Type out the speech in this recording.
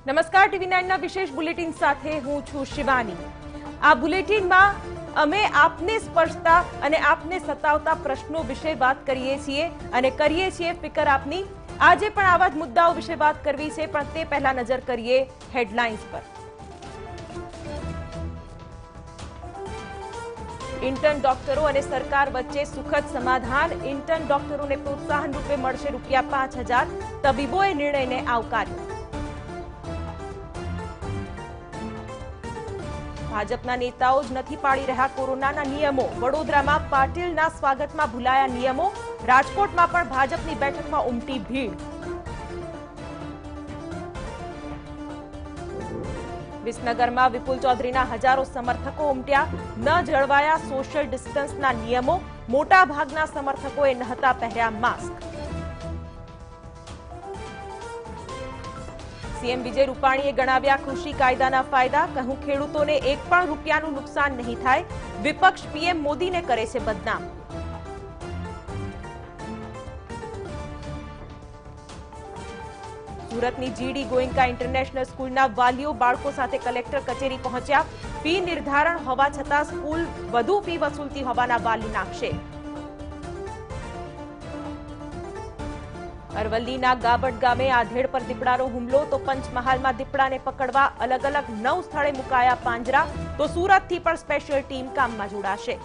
નમસ્કાર, TV9 ના વિશેષ બુલેટિન સાથે હું છું શિવાની। આ બુલેટિનમાં અમે આપને સ્પર્શતા અને આપને સતાવતા પ્રશ્નો વિશે વાત કરીએ છીએ અને કરીએ છીએ ફિકર આપની। આજે પણ આવા જ મુદ્દાઓ વિશે વાત કરવી છે, પણ તે પહેલા નજર કરીએ હેડલાઇન્સ પર। इंटर्न डॉक्टरों और सरकार वच्चे सुखद समाधान। इंटर्न डॉक्टरों ने प्रोत्साहन रूपे मळशे ₹5000। तबीबोए निर्णय ने आवकार्यो। भाजपना नेताओं ज नथी पाड़ी रह्या कोरोनाना नियमों। वडोदरामां पाटीलना स्वागतमां भूलाया नियमों। राजकोटमां पण भाजपनी बेठकमां उमटी भीड़। विसनगरमां विपुल चौधरीना हजारों समर्थको उमट्या। न जळवाया सोशल डिस्टन्सना नियमों। मोटा भागना समर्थकोए नहता पहेर्या मास्क। सीएम विजय रूपाणीए गणाव्या कृषि कायदाना फायदा। कहूं खेडूतोने एक पण रूपियानुं नुकसान नहीं थाय। विपक्ष पीएम मोदीने करे छे बदनाम। सूरतनी जीडी गोयंका इंटरनेशनल स्कूलना वालीओ बाळको साथे कलेक्टर कचेरी पहोंच्या। फी निर्धारण होवा छतां स्कूल वधु फी वसूलती होवाना वालीना आक्षेप। अरवल्लीना गाबड गामे आधेड़ पर दीपड़ानो हुमलो। तो पंचमहालमां दीपड़ाने पकड़वा अलग अलग 9 स्थळे मुकाया પાંજરા। तो सूरतथी पण स्पेशल टीम काममां जोड़ाशे।